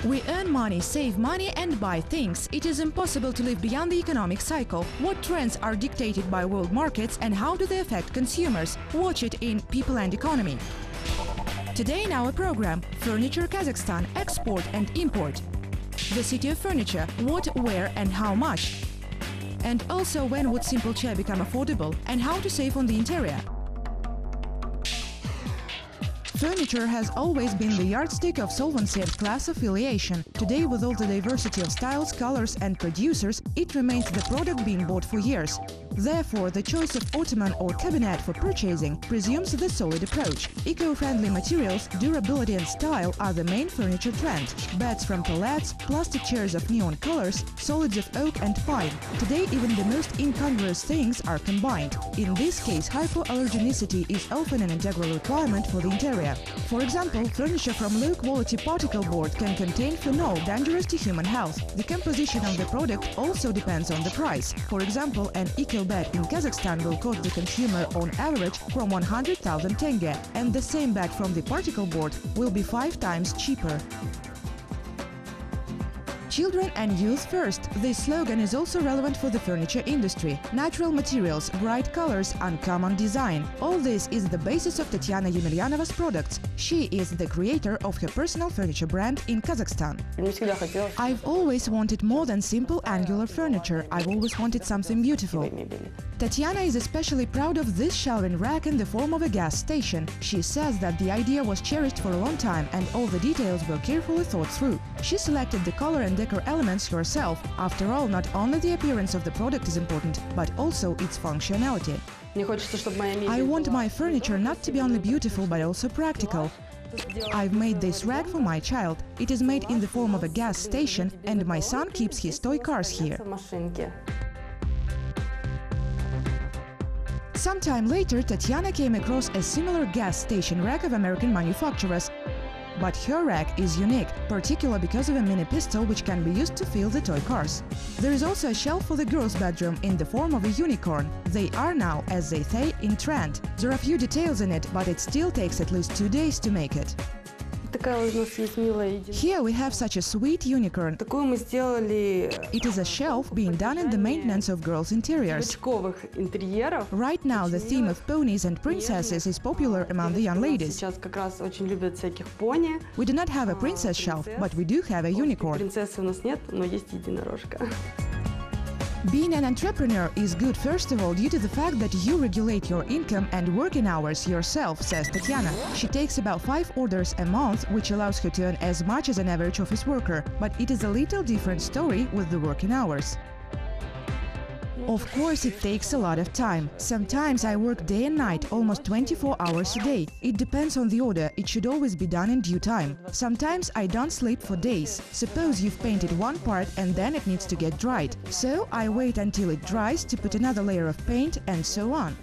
We earn money, save money and buy things. It is impossible to live beyond the economic cycle. What trends are dictated by world markets and how do they affect consumers? Watch it in People and Economy. Today in our program, Furniture Kazakhstan, Export and Import. The city of furniture, what, where and how much. And also when would simple chair become affordable and how to save on the interior. Furniture has always been the yardstick of solvency and class affiliation. Today, with all the diversity of styles, colors and producers, it remains the product being bought for years. Therefore, the choice of ottoman or cabinet for purchasing presumes the solid approach. Eco-friendly materials, durability and style are the main furniture trend. Beds from pallets, plastic chairs of neon colors, solids of oak and pine. Today, even the most incongruous things are combined. In this case, hypoallergenicity is often an integral requirement for the interior. For example, furniture from low-quality particle board can contain phenol, dangerous to human health. The composition of the product also depends on the price. For example, an eco bed in Kazakhstan will cost the consumer on average from 100,000 tenge, and the same bed from the particle board will be 5 times cheaper. Children and youth first. This slogan is also relevant for the furniture industry. Natural materials, bright colors, uncommon design. All this is the basis of Tatiana Yemelyanov's products. She is the creator of her personal furniture brand in Kazakhstan. I've always wanted more than simple angular furniture. I've always wanted something beautiful. Tatiana is especially proud of this shelving rack in the form of a gas station. She says that the idea was cherished for a long time and all the details were carefully thought through. She selected the color and decor elements herself. After all, not only the appearance of the product is important, but also its functionality. I want my furniture not to be only beautiful but also practical. I've made this rack for my child. It is made in the form of a gas station and my son keeps his toy cars here. Sometime later, Tatiana came across a similar gas station rack of American manufacturers. But her rack is unique, particularly because of a mini pistol which can be used to fill the toy cars. There is also a shelf for the girls' bedroom in the form of a unicorn. They are now, as they say, in trend. There are few details in it, but it still takes at least 2 days to make it. Here we have such a sweet unicorn. It is a shelf being done in the maintenance of girls' interiors. Right now the theme of ponies and princesses is popular among the young ladies. We do not have a princess shelf, but we do have a unicorn. Being an entrepreneur is good, first of all, due to the fact that you regulate your income and working hours yourself, says Tatiana. She takes about 5 orders a month, which allows her to earn as much as an average office worker. But it is a little different story with the working hours. Of course, it takes a lot of time. Sometimes I work day and night, almost 24 hours a day. It depends on the order, it should always be done in due time. Sometimes I don't sleep for days. Suppose you've painted one part and then it needs to get dried. So I wait until it dries to put another layer of paint and so on.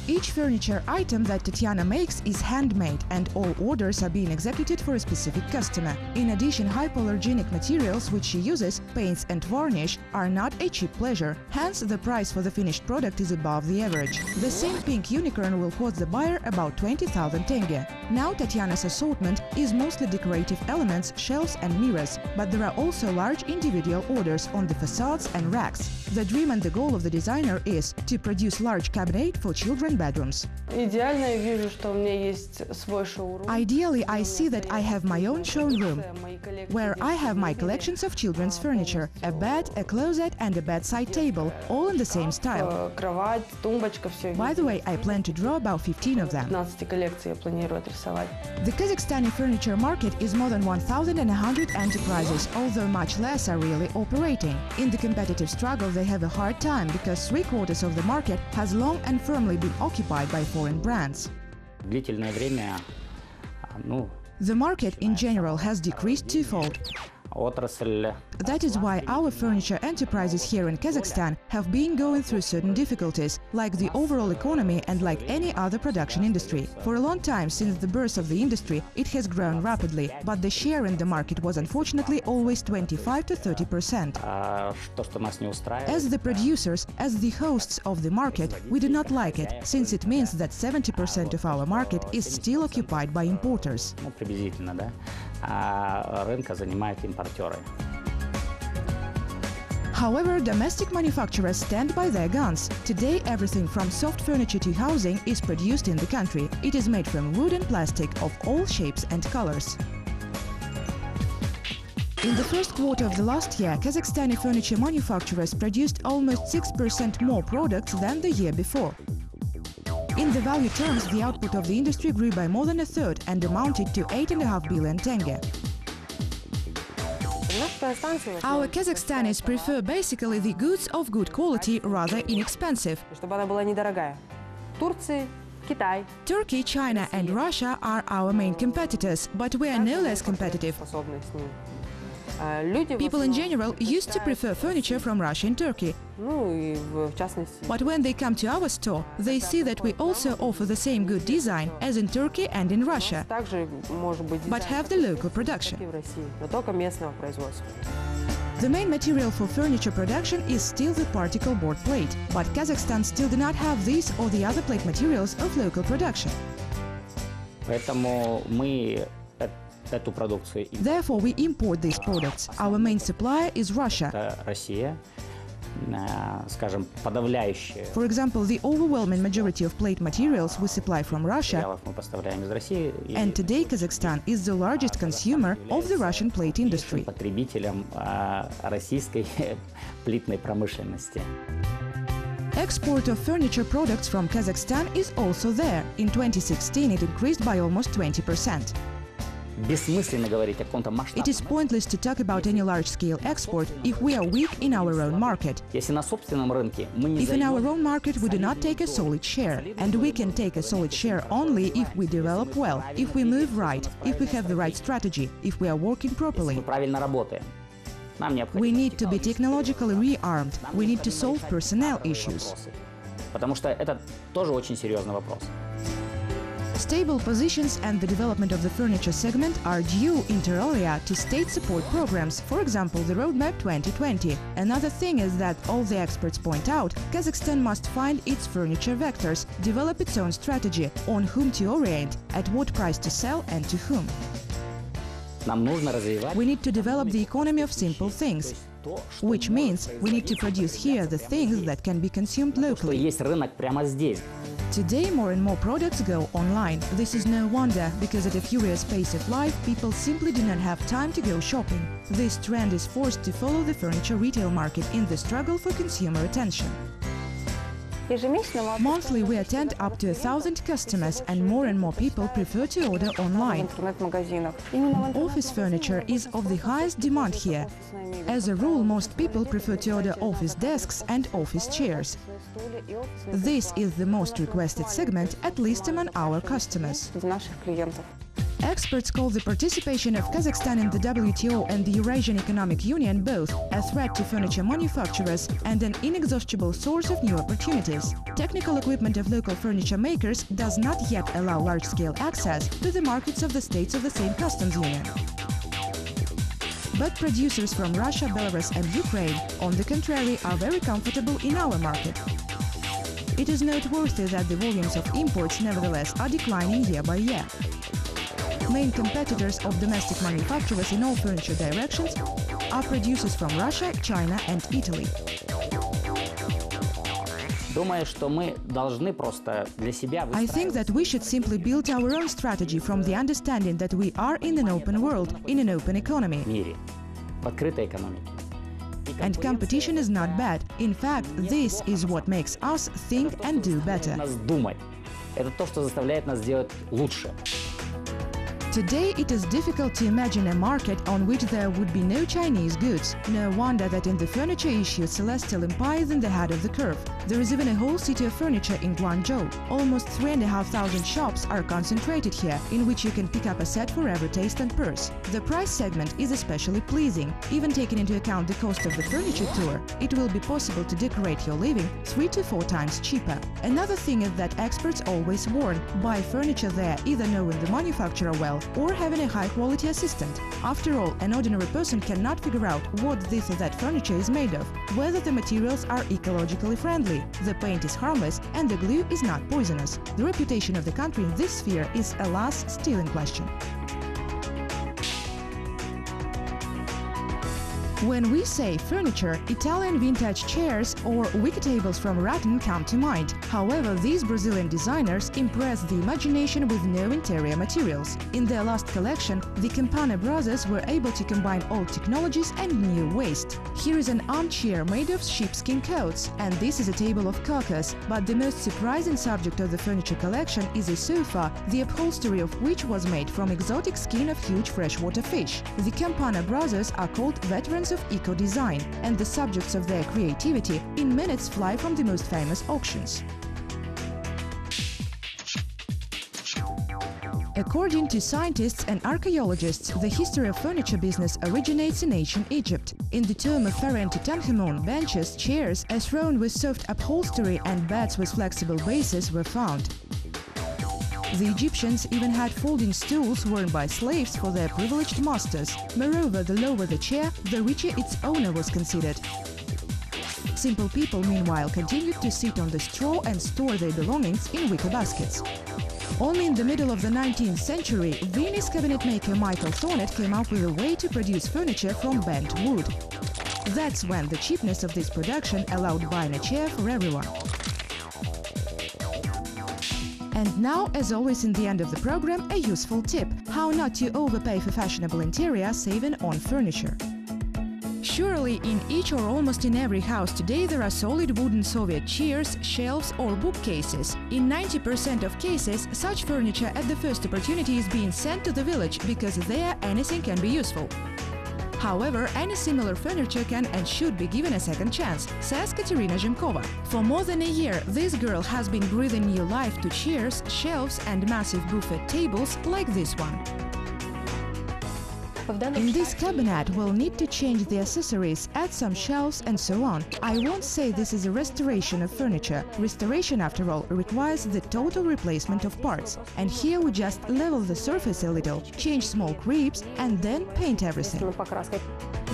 Each furniture item that Tatiana makes is handmade and all orders are being executed for a specific customer. In addition, hypoallergenic materials which she uses, paints and varnish, are not a cheap pleasure. Hence, the price for the finished product is above the average. The same pink unicorn will cost the buyer about 20,000 tenge. Now Tatiana's assortment is mostly decorative elements, shelves and mirrors, but there are also large individual orders on the facades and racks. The dream and the goal of the designer is to produce large cabinet for children's bedrooms. Ideally, I see that I have my own showroom, where I have my collections of children's furniture, a bed, a closet and a bedside table, all in the same style. By the way, I plan to draw about 15 of them. The Kazakhstani furniture market is more than 1,100 enterprises, although much less are really operating. In the competitive struggle, they have a hard time because 3/4 of the market has long and firmly been occupied by foreign brands. The market in general has decreased twofold. That is why our furniture enterprises here in Kazakhstan have been going through certain difficulties, like the overall economy and like any other production industry. For a long time, since the birth of the industry, it has grown rapidly, but the share in the market was unfortunately always 25 to 30%. As the producers, as the hosts of the market, we do not like it, since it means that 70% of our market is still occupied by importers. а рынка занимают импортеры. However, domestic manufacturers stand by their guns. Today, everything from soft furniture to housing is produced in the country. It is made from wood and plastic of all shapes and colors. In the first quarter of the last year, Kazakhstani furniture manufacturers produced almost 6% more products than the year before. In the value terms, the output of the industry grew by more than a third and amounted to 8.5 billion tenge. Our Kazakhstanis prefer basically the goods of good quality, rather inexpensive. Turkey, China and Russia are our main competitors, but we are no less competitive. People in general used to prefer furniture from Russia and Turkey. But when they come to our store, they see that we also offer the same good design as in Turkey and in Russia, but have the local production. The main material for furniture production is still the particle board plate, but Kazakhstan still do not have these or the other plate materials of local production. Therefore, we import these products. Our main supplier is Russia. For example, the overwhelming majority of plate materials we supply from Russia, and today Kazakhstan is the largest consumer of the Russian plate industry. Export of furniture products from Kazakhstan is also there. In 2016, it increased by almost 20%. It is pointless to talk about any large-scale export if we are weak in our own market. If in our own market we do not take a solid share, and we can take a solid share only if we develop well, if we move right, if we have the right strategy, if we are working properly. We need to be technologically rearmed, we need to solve personnel issues. Stable positions and the development of the furniture segment are due, inter alia, to state support programs, for example, the Roadmap 2020. Another thing is that all the experts point out, Kazakhstan must find its furniture vectors, develop its own strategy, on whom to orient, at what price to sell and to whom. We need to develop the economy of simple things, which means we need to produce here the things that can be consumed locally. Today, more and more products go online. This is no wonder, because at a furious pace of life, people simply do not have time to go shopping. This trend is forced to follow the furniture retail market in the struggle for consumer attention. Monthly, we attend up to 1,000 customers, and more people prefer to order online. Office furniture is of the highest demand here. As a rule, most people prefer to order office desks and office chairs. This is the most requested segment, at least among our customers. Experts call the participation of Kazakhstan in the WTO and the Eurasian Economic Union both a threat to furniture manufacturers and an inexhaustible source of new opportunities. Technical equipment of local furniture makers does not yet allow large-scale access to the markets of the states of the same customs union. But producers from Russia, Belarus and Ukraine, on the contrary, are very comfortable in our market. It is noteworthy that the volumes of imports nevertheless are declining year by year. Main competitors of domestic manufacturers in all furniture directions are producers from Russia, China and Italy. I think that we should simply build our own strategy from the understanding that we are in an open world, in an open economy. And competition is not bad. In fact, this is what makes us think and do better. Today, it is difficult to imagine a market on which there would be no Chinese goods. No wonder that in the furniture issue, Celestial Empire is in the head of the curve. There is even a whole city of furniture in Guangzhou. Almost 3,500 shops are concentrated here, in which you can pick up a set for every taste and purse. The price segment is especially pleasing. Even taking into account the cost of the furniture tour, it will be possible to decorate your living 3 to 4 times cheaper. Another thing is that experts always warn, buy furniture there either knowing the manufacturer well or having a high-quality assistant. After all, an ordinary person cannot figure out what this or that furniture is made of, whether the materials are ecologically friendly, the paint is harmless and the glue is not poisonous. The reputation of the country in this sphere is, alas, still in question. When we say furniture, Italian vintage chairs or wicker tables from Rattan come to mind. However, these Brazilian designers impressed the imagination with no interior materials. In their last collection, the Campana brothers were able to combine old technologies and new waste. Here is an armchair made of sheepskin coats, and this is a table of carcass. But the most surprising subject of the furniture collection is a sofa, the upholstery of which was made from exotic skin of huge freshwater fish. The Campana brothers are called veterans of eco-design, and the subjects of their creativity in minutes fly from the most famous auctions. According to scientists and archaeologists, the history of furniture business originates in ancient Egypt. In the tomb of Pharaoh Tutankhamun, benches, chairs, a throne with soft upholstery and beds with flexible bases were found. The Egyptians even had folding stools worn by slaves for their privileged masters. Moreover, the lower the chair, the richer its owner was considered. Simple people, meanwhile, continued to sit on the straw and store their belongings in wicker baskets. Only in the middle of the 19th century, Viennese cabinet maker Michael Thornet came up with a way to produce furniture from bent wood. That's when the cheapness of this production allowed buying a chair for everyone. And now, as always in the end of the program, a useful tip: how not to overpay for fashionable interior saving on furniture. Surely in each or almost in every house today there are solid wooden Soviet chairs, shelves or bookcases. In 90% of cases, such furniture at the first opportunity is being sent to the village, because there anything can be useful. However, any similar furniture can and should be given a second chance, says Katerina Zhemkova. For more than a year, this girl has been breathing new life to chairs, shelves and massive buffet tables like this one. In this cabinet, we'll need to change the accessories, add some shelves and so on. I won't say this is a restoration of furniture. Restoration, after all, requires the total replacement of parts. And here we just level the surface a little, change small creeps and then paint everything.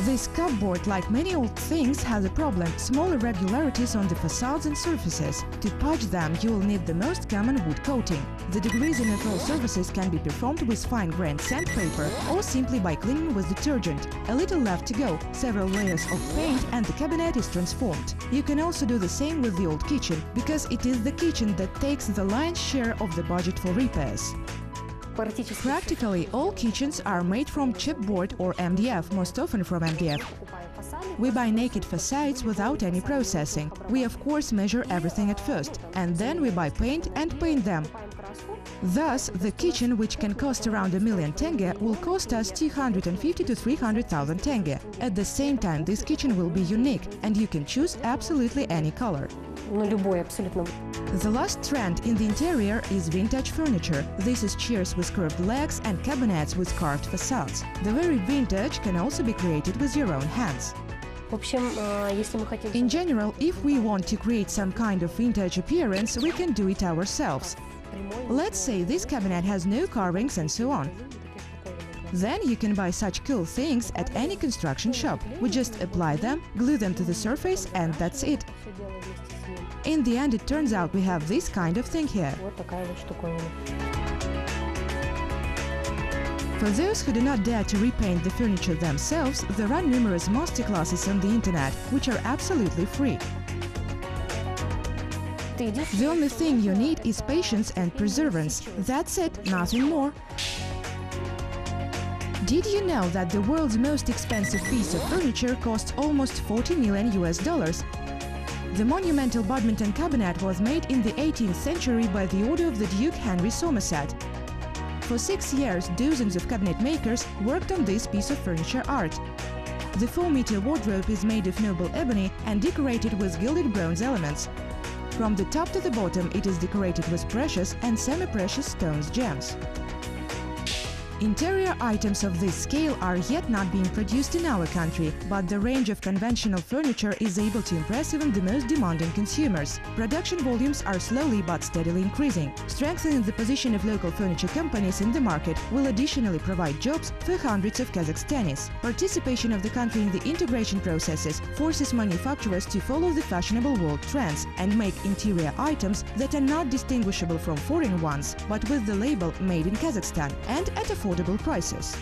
This cupboard, like many old things, has a problem: small irregularities on the facades and surfaces. To patch them, you will need the most common wood coating. The degreasing of all surfaces can be performed with fine-grained sandpaper or simply by cleaning with detergent. A little left to go, several layers of paint and the cabinet is transformed. You can also do the same with the old kitchen, because it is the kitchen that takes the lion's share of the budget for repairs. Practically all kitchens are made from chipboard or MDF, most often from MDF. We buy naked facades without any processing. We of course measure everything at first, and then we buy paint and paint them. Thus, the kitchen, which can cost around $1 million tenge, will cost us 250 to 300,000 tenge. At the same time, this kitchen will be unique, and you can choose absolutely any color. The last trend in the interior is vintage furniture. This is chairs with curved legs and cabinets with carved facades. The very vintage can also be created with your own hands. In general, if we want to create some kind of vintage appearance, we can do it ourselves. Let's say this cabinet has no carvings and so on. Then you can buy such cool things at any construction shop. We just apply them, glue them to the surface, and that's it. In the end, it turns out we have this kind of thing here. For those who do not dare to repaint the furniture themselves, there are numerous masterclasses on the internet, which are absolutely free. The only thing you need is patience and perseverance. That's it, nothing more. Did you know that the world's most expensive piece of furniture costs almost $40 million US? The monumental badminton cabinet was made in the 18th century by the order of the Duke Henry Somerset. For 6 years, dozens of cabinet makers worked on this piece of furniture art. The 4-meter wardrobe is made of noble ebony and decorated with gilded bronze elements. From the top to the bottom, it is decorated with precious and semi-precious stones gems. Interior items of this scale are yet not being produced in our country, but the range of conventional furniture is able to impress even the most demanding consumers. Production volumes are slowly but steadily increasing. Strengthening the position of local furniture companies in the market will additionally provide jobs for hundreds of Kazakhstanis. Participation of the country in the integration processes forces manufacturers to follow the fashionable world trends and make interior items that are not distinguishable from foreign ones, but with the label "Made in Kazakhstan" and at affordable prices.